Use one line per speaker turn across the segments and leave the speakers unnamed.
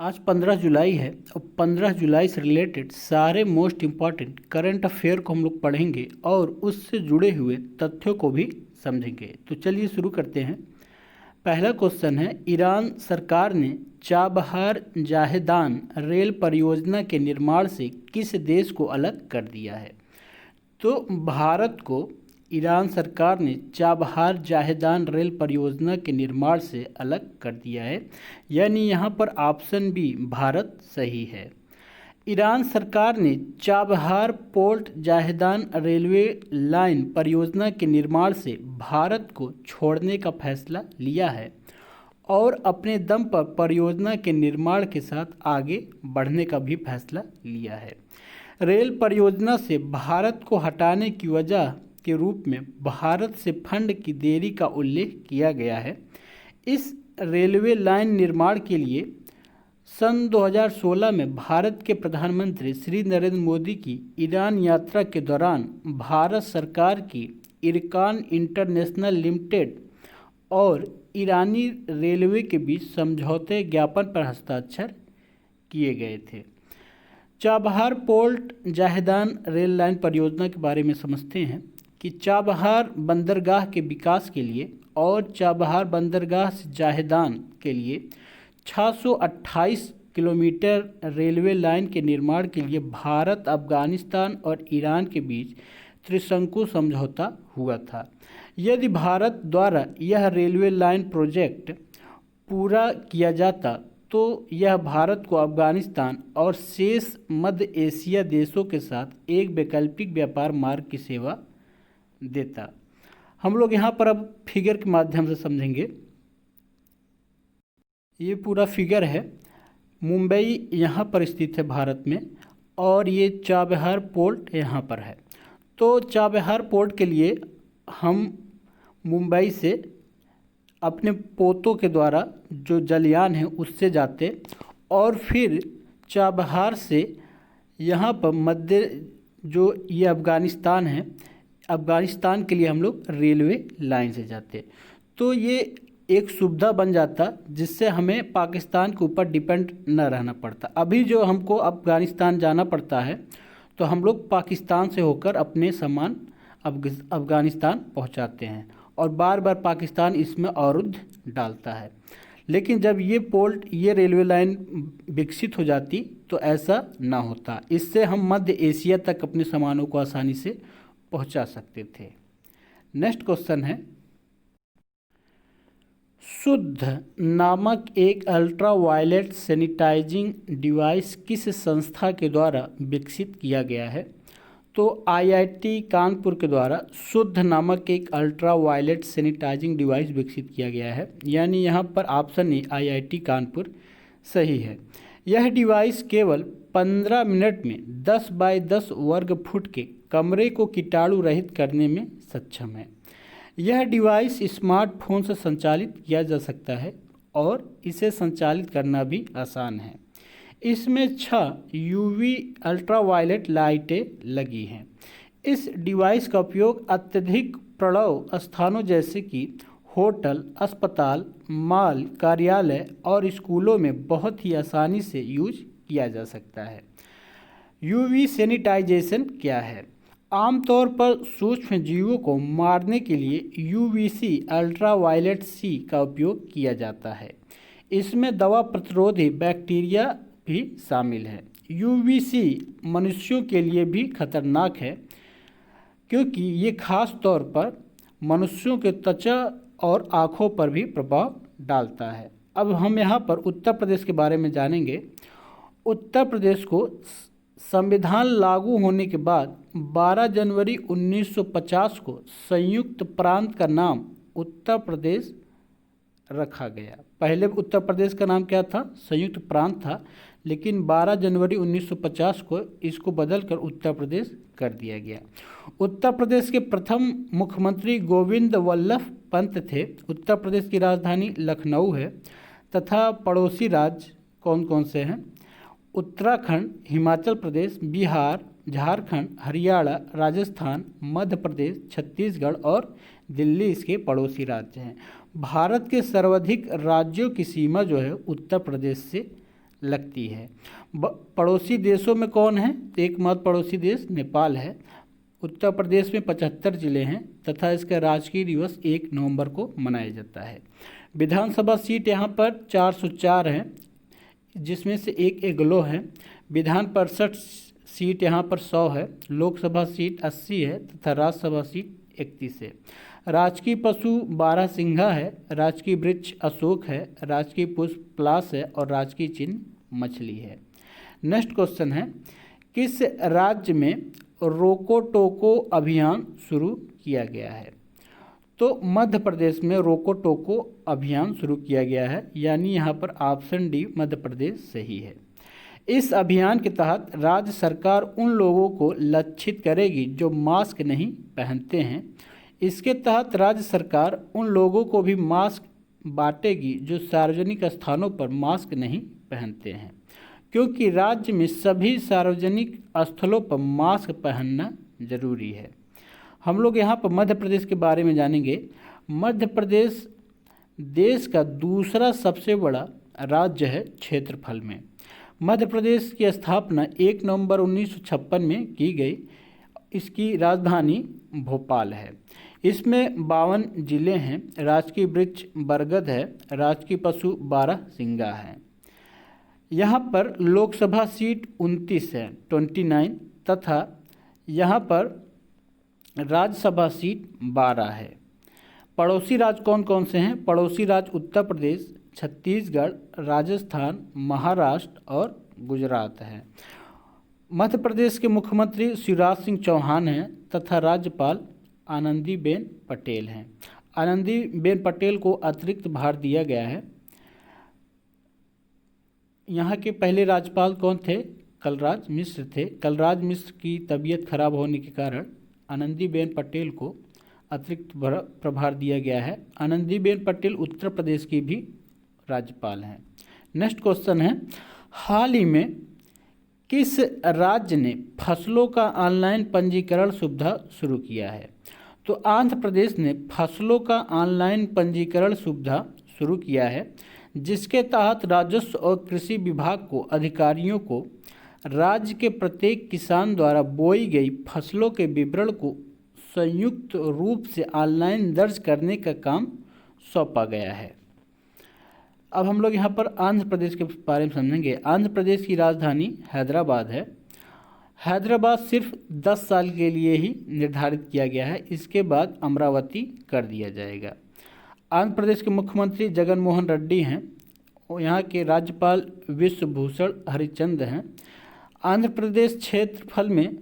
आज 15 जुलाई है और 15 जुलाई से रिलेटेड सारे मोस्ट इम्पॉर्टेंट करंट अफेयर को हम लोग पढ़ेंगे और उससे जुड़े हुए तथ्यों को भी समझेंगे। तो चलिए शुरू करते हैं। पहला क्वेश्चन है, ईरान सरकार ने चाबहार जाहेदान रेल परियोजना के निर्माण से किस देश को अलग कर दिया है? तो भारत को ईरान सरकार ने चाबहार जाहेदान रेल परियोजना के निर्माण से अलग कर दिया है, यानी यहाँ पर ऑप्शन बी भारत सही है। ईरान सरकार ने Chabahar port Zahedan railway line परियोजना के निर्माण से भारत को छोड़ने का फैसला लिया है और अपने दम पर परियोजना के निर्माण के साथ आगे बढ़ने का भी फैसला लिया है। रेल परियोजना से भारत को हटाने की वजह के रूप में भारत से फंड की देरी का उल्लेख किया गया है। इस रेलवे लाइन निर्माण के लिए सन 2016 में भारत के प्रधानमंत्री श्री नरेंद्र मोदी की ईरान यात्रा के दौरान भारत सरकार की इरकान इंटरनेशनल लिमिटेड और ईरानी रेलवे के बीच समझौते ज्ञापन पर हस्ताक्षर किए गए थे। Chabahar port Zahedan rail line परियोजना के बारे में समझते हैं कि चाबहार बंदरगाह के विकास के लिए और चाबहार बंदरगाह से जाहेदान के लिए 628 किलोमीटर रेलवे लाइन के निर्माण के लिए भारत, अफगानिस्तान और ईरान के बीच त्रिशंकु समझौता हुआ था। यदि भारत द्वारा यह रेलवे लाइन प्रोजेक्ट पूरा किया जाता तो यह भारत को अफगानिस्तान और शेष मध्य एशिया देशों के साथ एक वैकल्पिक व्यापार मार्ग की सेवा देता। हम लोग यहाँ पर अब फिगर के माध्यम से समझेंगे। ये पूरा फिगर है। मुंबई यहाँ पर स्थित है भारत में और ये चाबहार पोर्ट यहाँ पर है। तो चाबहार पोर्ट के लिए हम मुंबई से अपने पोतों के द्वारा जो जलयान है उससे जाते और फिर चाबहार से यहाँ पर मध्य जो ये अफ़गानिस्तान है, अफ़गानिस्तान के लिए हम लोग रेलवे लाइन से जाते। तो ये एक सुविधा बन जाता जिससे हमें पाकिस्तान के ऊपर डिपेंड न रहना पड़ता। अभी जो हमको अफ़गानिस्तान जाना पड़ता है तो हम लोग पाकिस्तान से होकर अपने सामान अफ़गानिस्तान पहुंचाते हैं और बार बार पाकिस्तान इसमें अवरुद्ध डालता है। लेकिन जब ये रेलवे लाइन विकसित हो जाती तो ऐसा ना होता। इससे हम मध्य एशिया तक अपने सामानों को आसानी से पहुंचा सकते थे। नेक्स्ट क्वेश्चन है, शुद्ध नामक एक अल्ट्रावायलेट सैनिटाइजिंग डिवाइस किस संस्था के द्वारा विकसित किया गया है? तो आईआईटी कानपुर के द्वारा शुद्ध नामक एक अल्ट्रावायलेट सैनिटाइजिंग डिवाइस विकसित किया गया है, यानी यहाँ पर ऑप्शन ए आईआईटी कानपुर सही है। यह डिवाइस केवल 15 मिनट में 10 बाय 10 वर्ग फुट के कमरे को कीटाणु रहित करने में सक्षम है। यह डिवाइस स्मार्टफोन से संचालित किया जा सकता है और इसे संचालित करना भी आसान है। इसमें 6 यूवी अल्ट्रावायलेट लाइटें लगी हैं। इस डिवाइस का उपयोग अत्यधिक प्रणव स्थानों जैसे कि होटल, अस्पताल, मॉल, कार्यालय और स्कूलों में बहुत ही आसानी से यूज किया जा सकता है। यूवी सैनिटाइजेशन क्या है? आमतौर पर सूक्ष्म जीवों को मारने के लिए यूवीसी अल्ट्रावायलेट सी का उपयोग किया जाता है। इसमें दवा प्रतिरोधी बैक्टीरिया भी शामिल है। यूवीसी मनुष्यों के लिए भी खतरनाक है क्योंकि ये खास तौर पर मनुष्यों के त्वचा और आँखों पर भी प्रभाव डालता है। अब हम यहाँ पर उत्तर प्रदेश के बारे में जानेंगे। उत्तर प्रदेश को संविधान लागू होने के बाद 12 जनवरी 1950 को संयुक्त प्रांत का नाम उत्तर प्रदेश रखा गया। पहले उत्तर प्रदेश का नाम क्या था? संयुक्त प्रांत था, लेकिन 12 जनवरी 1950 को इसको बदलकर उत्तर प्रदेश कर दिया गया। उत्तर प्रदेश के प्रथम मुख्यमंत्री गोविंद वल्लभ पंत थे। उत्तर प्रदेश की राजधानी लखनऊ है तथा पड़ोसी राज्य कौन कौन से हैं? उत्तराखंड, हिमाचल प्रदेश, बिहार, झारखंड, हरियाणा, राजस्थान, मध्य प्रदेश, छत्तीसगढ़ और दिल्ली इसके पड़ोसी राज्य हैं। भारत के सर्वाधिक राज्यों की सीमा जो है उत्तर प्रदेश से लगती है। पड़ोसी देशों में कौन है? तो एकमात्र पड़ोसी देश नेपाल है। उत्तर प्रदेश में 75 जिले हैं तथा इसका राजकीय दिवस 1 नवंबर को मनाया जाता है। विधानसभा सीट यहाँ पर 404 हैं, जिसमें से एक एग्लो है। विधान परिषद सीट यहाँ पर 100 है। लोकसभा सीट 80 है तथा राज्यसभा सीट 31 है। राजकीय पशु बारहसिंघा है, राजकीय वृक्ष अशोक है, राजकीय पुष्प पलाश है और राजकीय चिन्ह मछली है। नेक्स्ट क्वेश्चन है, किस राज्य में रोको टोको अभियान शुरू किया गया है? तो मध्य प्रदेश में रोको टोको अभियान शुरू किया गया है, यानी यहाँ पर ऑप्शन डी मध्य प्रदेश सही है। इस अभियान के तहत राज्य सरकार उन लोगों को लक्षित करेगी जो मास्क नहीं पहनते हैं। इसके तहत राज्य सरकार उन लोगों को भी मास्क बांटेगी जो सार्वजनिक स्थानों पर मास्क नहीं पहनते हैं, क्योंकि राज्य में सभी सार्वजनिक स्थलों पर मास्क पहनना जरूरी है। हम लोग यहाँ पर मध्य प्रदेश के बारे में जानेंगे। मध्य प्रदेश देश का दूसरा सबसे बड़ा राज्य है क्षेत्रफल में। मध्य प्रदेश की स्थापना 1 नवंबर 1956 में की गई। इसकी राजधानी भोपाल है। इसमें 52 जिले हैं। राजकीय वृक्ष बरगद है, राजकीय पशु बारहसिंगा है। यहाँ पर लोकसभा सीट 29 है, 29, तथा यहाँ पर राज्यसभा सीट 12 है। पड़ोसी राज्य कौन कौन से हैं? पड़ोसी राज्य उत्तर प्रदेश, छत्तीसगढ़, राजस्थान, महाराष्ट्र और गुजरात है। मध्य प्रदेश के मुख्यमंत्री शिवराज सिंह चौहान हैं तथा राज्यपाल आनंदीबेन पटेल हैं। आनंदीबेन पटेल को अतिरिक्त भार दिया गया है। यहाँ के पहले राज्यपाल कौन थे? कलराज मिश्र थे। कलराज मिश्र की तबीयत खराब होने के कारण आनंदीबेन पटेल को अतिरिक्त प्रभार दिया गया है। आनंदीबेन पटेल उत्तर प्रदेश की भी राज्यपाल हैं। नेक्स्ट क्वेश्चन है, हाल ही में किस राज्य ने फसलों का ऑनलाइन पंजीकरण सुविधा शुरू किया है? तो आंध्र प्रदेश ने फसलों का ऑनलाइन पंजीकरण सुविधा शुरू किया है, जिसके तहत राजस्व और कृषि विभाग को अधिकारियों को राज्य के प्रत्येक किसान द्वारा बोई गई फसलों के विवरण को संयुक्त रूप से ऑनलाइन दर्ज करने का काम सौंपा गया है। अब हम लोग यहाँ पर आंध्र प्रदेश के बारे में समझेंगे। आंध्र प्रदेश की राजधानी हैदराबाद है। हैदराबाद सिर्फ 10 साल के लिए ही निर्धारित किया गया है, इसके बाद अमरावती कर दिया जाएगा। आंध्र प्रदेश के मुख्यमंत्री जगन मोहन रेड्डी हैं और यहाँ के राज्यपाल विश्वभूषण हरिचंद्र हैं। आंध्र प्रदेश क्षेत्रफल में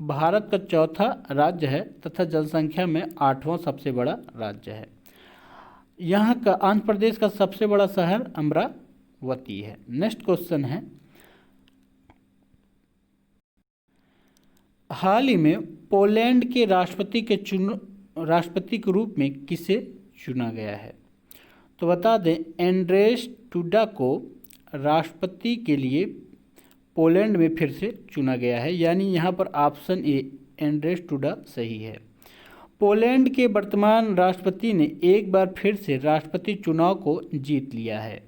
भारत का चौथा राज्य है तथा जनसंख्या में 8वां सबसे बड़ा राज्य है। यहाँ का आंध्र प्रदेश का सबसे बड़ा शहर अमरावती है। नेक्स्ट क्वेश्चन है, हाल ही में पोलैंड के राष्ट्रपति के रूप में किसे चुना गया है? तो बता दें, एंड्रेस डूडा को राष्ट्रपति के लिए पोलैंड में फिर से चुना गया है, यानी यहाँ पर ऑप्शन ए एंड्रेस डूडा सही है। पोलैंड के वर्तमान राष्ट्रपति ने एक बार फिर से राष्ट्रपति चुनाव को जीत लिया है।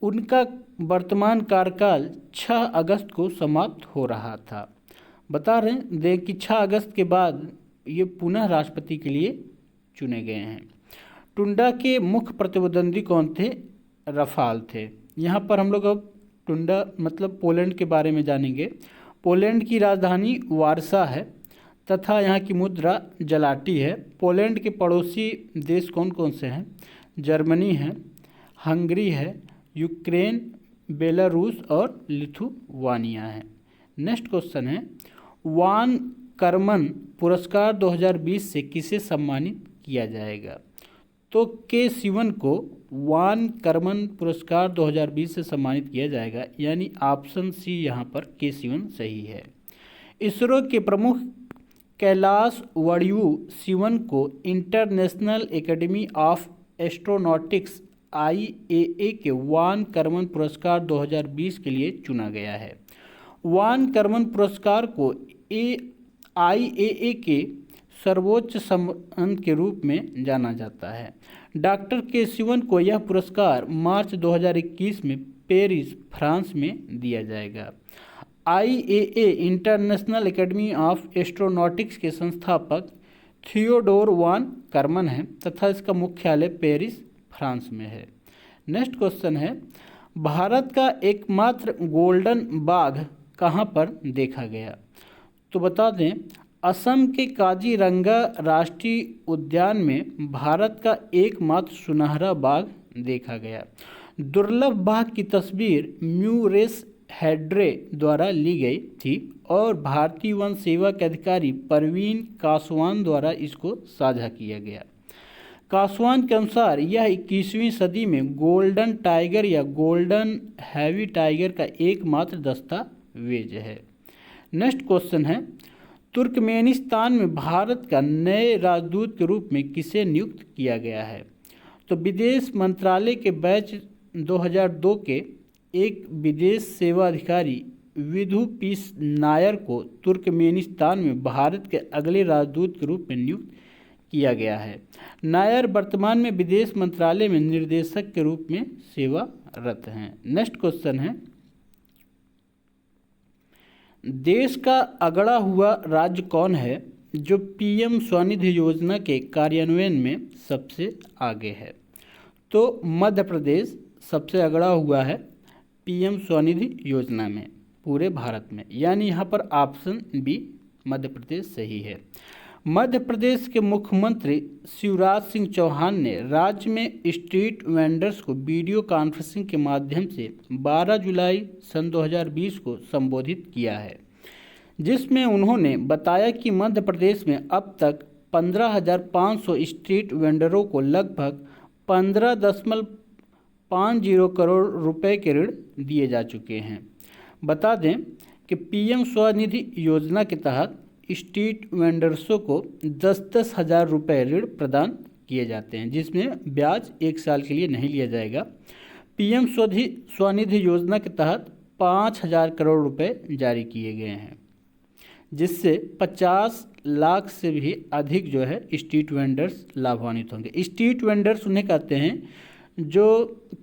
उनका वर्तमान कार्यकाल 6 अगस्त को समाप्त हो रहा था। बता रहे हैं कि 6 अगस्त के बाद ये पुनः राष्ट्रपति के लिए चुने गए हैं। टुंडा के मुख्य प्रतिद्वंदी कौन थे? रफाल थे। यहाँ पर हम लोग अब टुंडा मतलब पोलैंड के बारे में जानेंगे। पोलैंड की राजधानी वारसा है तथा यहाँ की मुद्रा जलाटी है। पोलैंड के पड़ोसी देश कौन कौन से हैं? जर्मनी है, हंगरी है, यूक्रेन, बेलारूस और लिथुआनिया है। नेक्स्ट क्वेश्चन है, वान कर्मन पुरस्कार 2020 से किसे सम्मानित किया जाएगा? तो के सिवन को वान कर्मन पुरस्कार 2020 से सम्मानित किया जाएगा, यानी ऑप्शन सी यहाँ पर के सिवन सही है। इसरो के प्रमुख कैलाश वड़िवू सिवन को international academy of astronautics IAA के वान कर्मन पुरस्कार 2020 के लिए चुना गया है। वान कर्मन पुरस्कार को IAA के सर्वोच्च सम्मान के रूप में जाना जाता है। डॉक्टर के सिवन को यह पुरस्कार मार्च 2021 में पेरिस फ्रांस में दिया जाएगा। IAA international academy of astronautics के संस्थापक थियोडोर वान करमन है तथा इसका मुख्यालय पेरिस फ्रांस में है। नेक्स्ट क्वेश्चन है, भारत का एकमात्र गोल्डन बाघ कहाँ पर देखा गया? तो बता दें, असम के काजीरंगा राष्ट्रीय उद्यान में भारत का एकमात्र सुनहरा बाघ देखा गया। दुर्लभ बाघ की तस्वीर म्यूरेस हेड्रे द्वारा ली गई थी और भारतीय वन सेवा के अधिकारी परवीन कासवान द्वारा इसको साझा किया गया। कासवान के अनुसार यह 21वीं सदी में गोल्डन टाइगर या गोल्डन हैवी टाइगर का एकमात्र दस्तावेज है। नेक्स्ट क्वेश्चन है, तुर्कमेनिस्तान में भारत का नए राजदूत के रूप में किसे नियुक्त किया गया है? तो विदेश मंत्रालय के बैच 2002 के एक विदेश सेवा अधिकारी विधु पीस नायर को तुर्कमेनिस्तान में भारत के अगले राजदूत के रूप में नियुक्त किया गया है। नायर वर्तमान में विदेश मंत्रालय में निर्देशक के रूप में सेवारत हैं। नेक्स्ट क्वेश्चन है, देश का अगड़ा हुआ राज्य कौन है जो PM स्वनिधि योजना के कार्यान्वयन में सबसे आगे है? तो मध्य प्रदेश सबसे अगड़ा हुआ है PM स्वनिधि योजना में पूरे भारत में, यानी यहाँ पर ऑप्शन बी मध्य प्रदेश सही है। मध्य प्रदेश के मुख्यमंत्री शिवराज सिंह चौहान ने राज्य में स्ट्रीट वेंडर्स को वीडियो कॉन्फ्रेंसिंग के माध्यम से 12 जुलाई सन 2020 को संबोधित किया है, जिसमें उन्होंने बताया कि मध्य प्रदेश में अब तक 15,500 स्ट्रीट वेंडरों को लगभग 15.50 करोड़ रुपए के ऋण दिए जा चुके हैं। बता दें कि PM स्वनिधि योजना के तहत स्ट्रीट वेंडर्सों को 10-10 हज़ार रुपये ऋण प्रदान किए जाते हैं, जिसमें ब्याज 1 साल के लिए नहीं लिया जाएगा। PM स्वनिधि योजना के तहत 5,000 करोड़ रुपए जारी किए गए हैं, जिससे 50 लाख से भी अधिक जो है स्ट्रीट वेंडर्स लाभान्वित होंगे। स्ट्रीट वेंडर्स उन्हें कहते हैं जो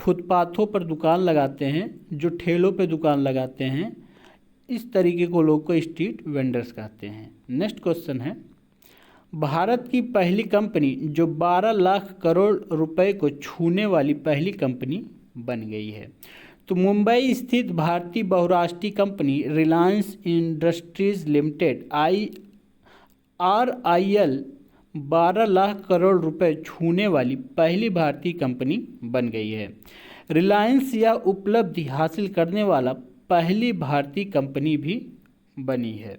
फुटपाथों पर दुकान लगाते हैं, जो ठेलों पर दुकान लगाते हैं, इस तरीके को लोग को स्ट्रीट वेंडर्स कहते हैं। नेक्स्ट क्वेश्चन है, भारत की पहली कंपनी जो 12 लाख करोड़ रुपए को छूने वाली पहली कंपनी बन गई है। तो मुंबई स्थित भारतीय बहुराष्ट्रीय company Reliance industries limited RIL 12 lakh crore रुपए छूने वाली पहली भारतीय कंपनी बन गई है। रिलायंस यह उपलब्धि हासिल करने वाला पहली भारतीय कंपनी भी बनी है।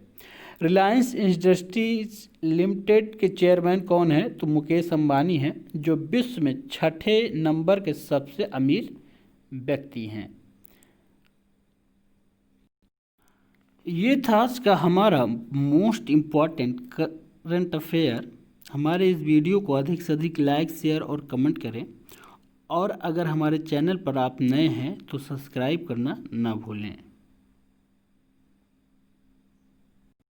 रिलायंस इंडस्ट्रीज लिमिटेड के चेयरमैन कौन है? तो मुकेश अंबानी हैं, जो विश्व में 6ठे नंबर के सबसे अमीर व्यक्ति हैं। ये था आज का हमारा मोस्ट इम्पॉर्टेंट करंट अफेयर। हमारे इस वीडियो को अधिक से अधिक लाइक, शेयर और कमेंट करें, और अगर हमारे चैनल पर आप नए हैं तो सब्सक्राइब करना ना भूलें।